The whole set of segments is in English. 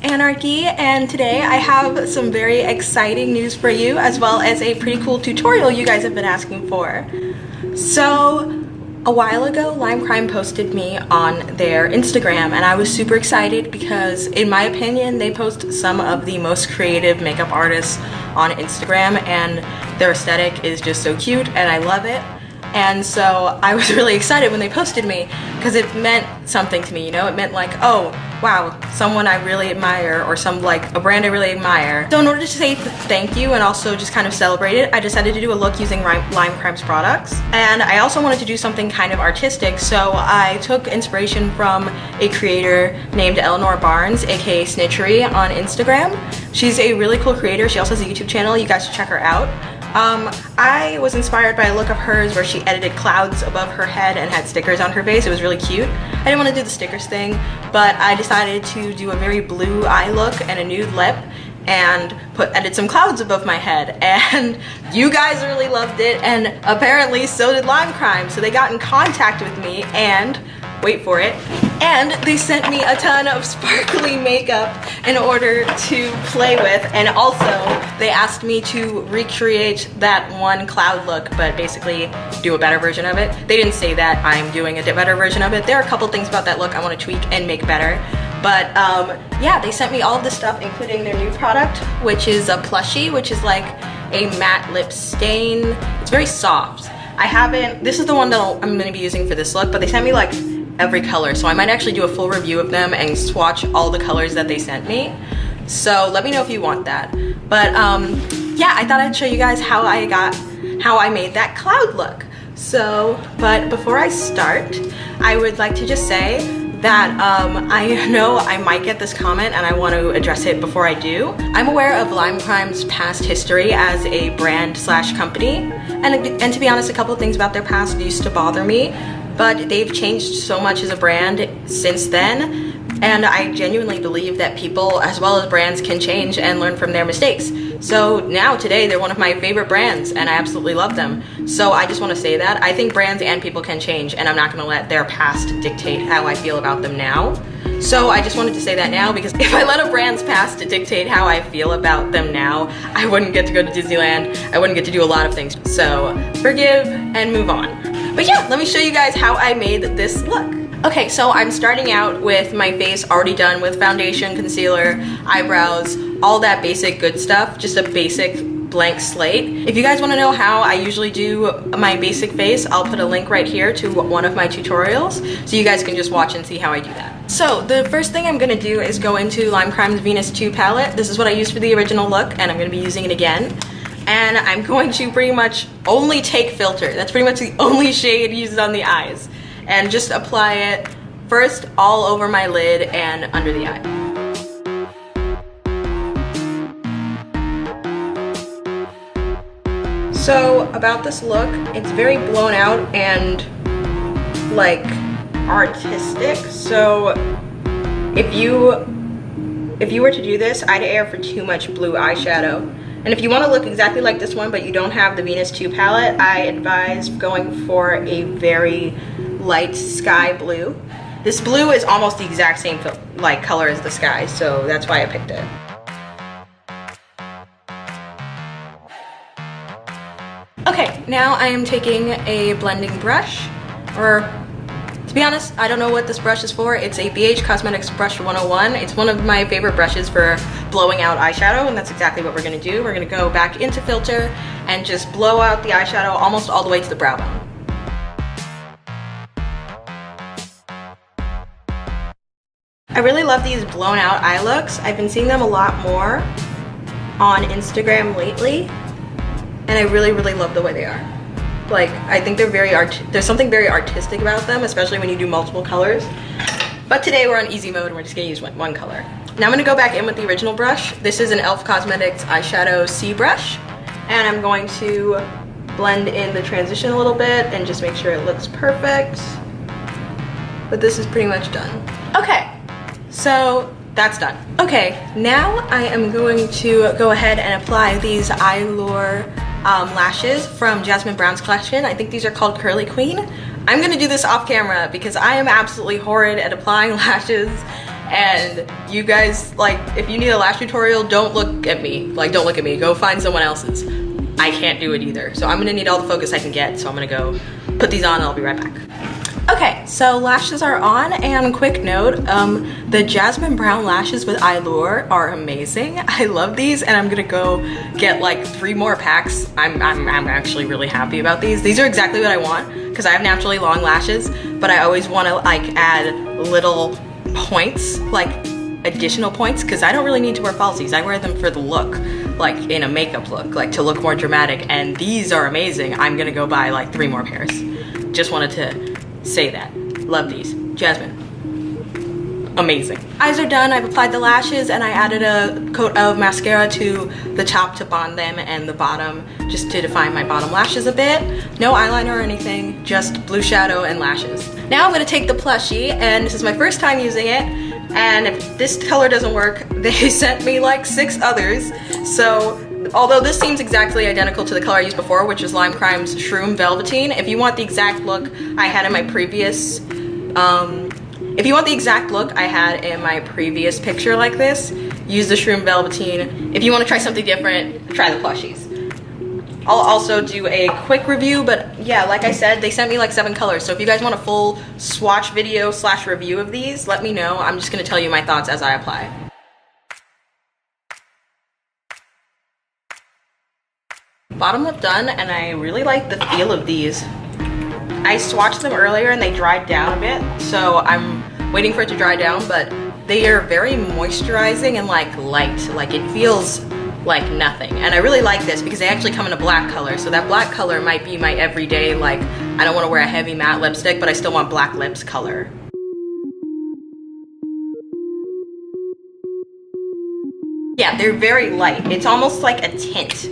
Anarchy, and today I have some very exciting news for you, as well as a pretty cool tutorial you guys have been asking for. So a while ago, Lime Crime posted me on their Instagram, and I was super excited because, in my opinion, they post some of the most creative makeup artists on Instagram, and their aesthetic is just so cute, and I love it. And so I was really excited when they posted me because it meant something to me, you know? It meant like, oh, wow, someone I really admire, or a brand I really admire. So in order to say thank you and also just kind of celebrate it, I decided to do a look using Lime Crime's products. And I also wanted to do something kind of artistic, so I took inspiration from a creator named Eleanor Barnes, aka Snitchery, on Instagram. She's a really cool creator. She also has a YouTube channel. You guys should check her out. I was inspired by a look of hers where she edited clouds above her head and had stickers on her face. It was really cute. I didn't want to do the stickers thing, but I decided to do a very blue eye look and a nude lip and edit some clouds above my head, and you guys really loved it, and apparently so did Lime Crime. So they got in contact with me and, wait for it, and they sent me a ton of sparkly makeup in order to play with, and also they asked me to recreate that one cloud look, but basically do a better version of it. They didn't say that I'm doing a better version of it. There are a couple things about that look I want to tweak and make better. But yeah, they sent me all of this stuff, including their new product, which is a plushie, which is like a matte lip stain. It's very soft. This is the one that I'm going to be using for this look, but they sent me like every color, so I might actually do a full review of them and swatch all the colors that they sent me. So let me know if you want that. But yeah, I thought I'd show you guys how I made that cloud look. So, but before I start, I would like to just say that I know I might get this comment and I want to address it before I do. I'm aware of Lime Crime's past history as a brand / company, and to be honest, a couple of things about their past used to bother me, but they've changed so much as a brand since then, and I genuinely believe that people as well as brands can change and learn from their mistakes. So now today they're one of my favorite brands and I absolutely love them. So I just want to say that I think brands and people can change, and I'm not going to let their past dictate how I feel about them now. So I just wanted to say that now, because if I let a brand's past to dictate how I feel about them now, I wouldn't get to go to Disneyland, I wouldn't get to do a lot of things. So forgive and move on. But yeah, let me show you guys how I made this look. Okay, so I'm starting out with my face already done with foundation, concealer, eyebrows, all that basic good stuff, just a basic blank slate. If you guys want to know how I usually do my basic face, I'll put a link right here to one of my tutorials, so you guys can just watch and see how I do that. So the first thing I'm going to do is go into Lime Crime's Venus 2 palette. This is what I used for the original look, and I'm going to be using it again. And I'm going to pretty much only take filter. That's pretty much the only shade used on the eyes. And just apply it first all over my lid and under the eye. So about this look, it's very blown out and like artistic. So if you were to do this, I'd err for too much blue eyeshadow. And if you want to look exactly like this one, but you don't have the Venus 2 palette, I advise going for a very light sky blue. This blue is almost the exact same color as the sky, so that's why I picked it. Okay, now I am taking a blending brush, or to be honest, I don't know what this brush is for. It's a BH Cosmetics Brush 101. It's one of my favorite brushes for blowing out eyeshadow, and that's exactly what we're going to do. We're going to go back into filter and just blow out the eyeshadow almost all the way to the brow bone. I really love these blown out eye looks. I've been seeing them a lot more on Instagram lately, and I really love the way they are. Like, I think they're there's something very artistic about them, especially when you do multiple colors. But today we're on easy mode and we're just gonna use one color. Now I'm gonna go back in with the original brush. This is an e.l.f. Cosmetics eyeshadow C brush, and I'm going to blend in the transition a little bit and just make sure it looks perfect. But this is pretty much done. Okay, so that's done. Okay, now I am going to go ahead and apply these Eyelure lashes from Jasmine Brown's collection. I think these are called Curly Queen. I'm gonna do this off camera because I am absolutely horrid at applying lashes, And you guys, like, if you need a lash tutorial, don't look at me. Like, don't look at me. Go find someone else's. I can't do it either. So I'm gonna need all the focus I can get. So I'm gonna go put these on and I'll be right back. Okay, so lashes are on, and quick note, the Jasmine Brown lashes with Allure are amazing. I love these, and I'm gonna go get like 3 more packs. I'm actually really happy about these. These are exactly what I want, because I have naturally long lashes, but I always wanna like add little points, like additional points, because I don't really need to wear falsies. I wear them for the look, like in a makeup look, like to look more dramatic, and these are amazing. I'm gonna go buy like 3 more pairs. Just wanted to say that. Love these. Jasmine. Amazing. Eyes are done. I've applied the lashes and I added a coat of mascara to the top to bond them and the bottom just to define my bottom lashes a bit. No eyeliner or anything, just blue shadow and lashes. Now I'm going to take the plushie, and this is my first time using it, and if this color doesn't work, they sent me like 6 others. So although this seems exactly identical to the color I used before, which is Lime Crime's Shroom Velveteen, if you want the exact look I had in my previous, picture like this, use the Shroom Velveteen. If you want to try something different, try the plushies. I'll also do a quick review, but yeah, like I said, they sent me like 7 colors, so if you guys want a full swatch video / review of these, let me know. I'm just going to tell you my thoughts as I apply. Bottom lip done, and I really like the feel of these. I swatched them earlier and they dried down a bit, so I'm waiting for it to dry down, but they are very moisturizing and like light. Like it feels like nothing. And I really like this because they actually come in a black color, so that black color might be my everyday, like I don't want to wear a heavy matte lipstick, but I still want black lips color. Yeah, they're very light. It's almost like a tint.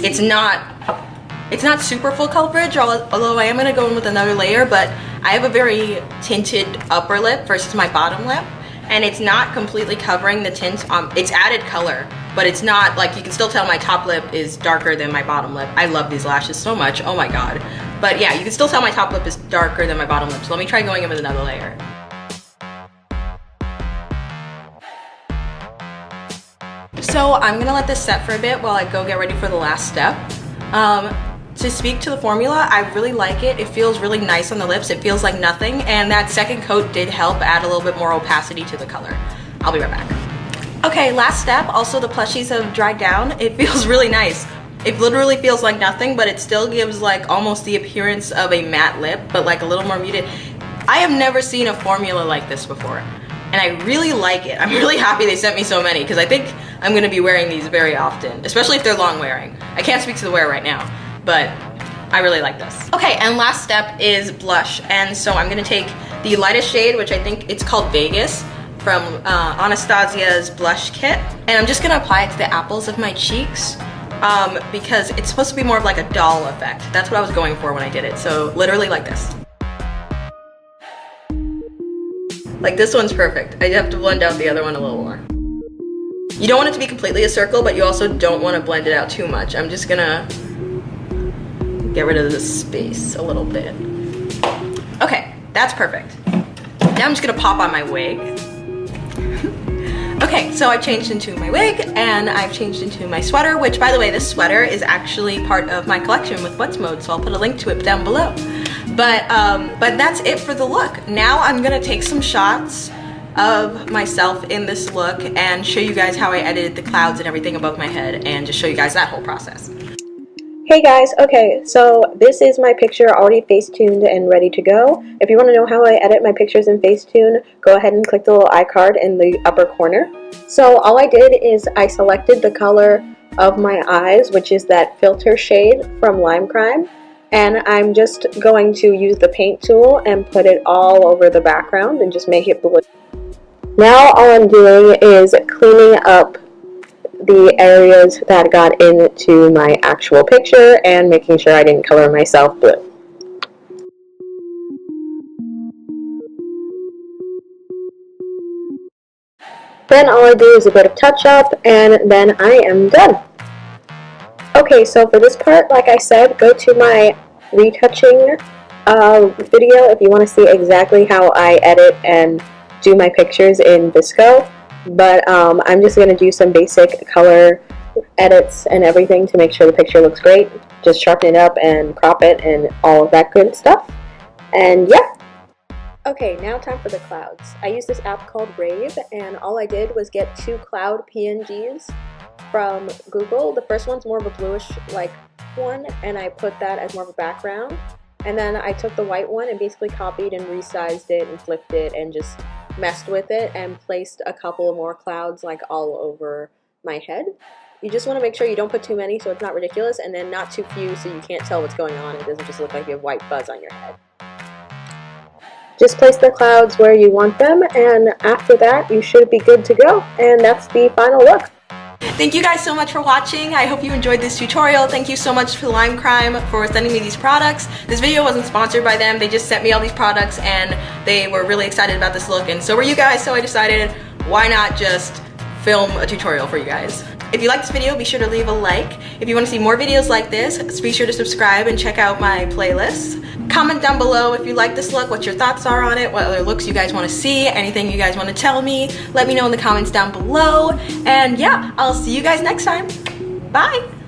It's not super full coverage, although I am going to go in with another layer, but I have a very tinted upper lip versus my bottom lip, and it's not completely covering the tint. It's added color, but it's not, like, you can still tell my top lip is darker than my bottom lip. I love these lashes so much, oh my god. But yeah, you can still tell my top lip is darker than my bottom lip, so let me try going in with another layer. So I'm gonna let this set for a bit while I go get ready for the last step. To speak to the formula, I really like it. It feels really nice on the lips. It feels like nothing, and that second coat did help add a little bit more opacity to the color. I'll be right back. Okay, last step. Also, the plushies have dried down. It feels really nice. It literally feels like nothing, but it still gives like almost the appearance of a matte lip, but like a little more muted. I have never seen a formula like this before, and I really like it. I'm really happy they sent me so many, because I think I'm gonna be wearing these very often, especially if they're long wearing. I can't speak to the wear right now, but I really like this. Okay, and last step is blush, and so I'm gonna take the lightest shade, which I think it's called Vegas, from Anastasia's blush kit, and I'm just gonna apply it to the apples of my cheeks, because it's supposed to be more of like a doll effect. That's what I was going for when I did it, so literally like this. Like, this one's perfect. I have to blend out the other one a little more. You don't want it to be completely a circle, but you also don't want to blend it out too much. I'm just gonna get rid of the space a little bit. Okay, that's perfect. Now I'm just gonna pop on my wig. Okay, so I've changed into my wig, and I've changed into my sweater, which, by the way, this sweater is actually part of my collection with What's Mode, so I'll put a link to it down below. But that's it for the look. Now I'm gonna take some shots of myself in this look and show you guys how I edited the clouds and everything above my head, and just show you guys that whole process. Hey guys, okay, so this is my picture already face-tuned and ready to go. If you want to know how I edit my pictures in Facetune, go ahead and click the little iCard in the upper corner. So all I did is I selected the color of my eyes, which is that filter shade from Lime Crime, and I'm just going to use the paint tool and put it all over the background and just make it blue. Now all I'm doing is cleaning up the areas that got into my actual picture and making sure I didn't color myself blue. Then all I do is a bit of touch up, and then I am done. Okay, so for this part, like I said, go to my retouching video if you want to see exactly how I edit and do my pictures in Visco, but I'm just going to do some basic color edits and everything to make sure the picture looks great. Just sharpen it up and crop it and all of that good stuff. And yeah. Okay, now time for the clouds. I use this app called Rave, and all I did was get 2 cloud PNGs from Google. The first one's more of a bluish like one, and I put that as more of a background. And then I took the white one and basically copied and resized it and flipped it and just messed with it and placed a couple more clouds like all over my head. You just want to make sure you don't put too many so it's not ridiculous, and then not too few so you can't tell what's going on. It doesn't just look like you have white fuzz on your head. Just place the clouds where you want them, and after that you should be good to go, and that's the final look. Thank you guys so much for watching. I hope you enjoyed this tutorial. Thank you so much to Lime Crime for sending me these products. This video wasn't sponsored by them. They just sent me all these products and they were really excited about this look, and so were you guys, so I decided why not just film a tutorial for you guys. If you like this video, be sure to leave a like. If you want to see more videos like this, be sure to subscribe and check out my playlists. Comment down below if you like this look, what your thoughts are on it, what other looks you guys want to see, anything you guys want to tell me. Let me know in the comments down below. And yeah, I'll see you guys next time. Bye!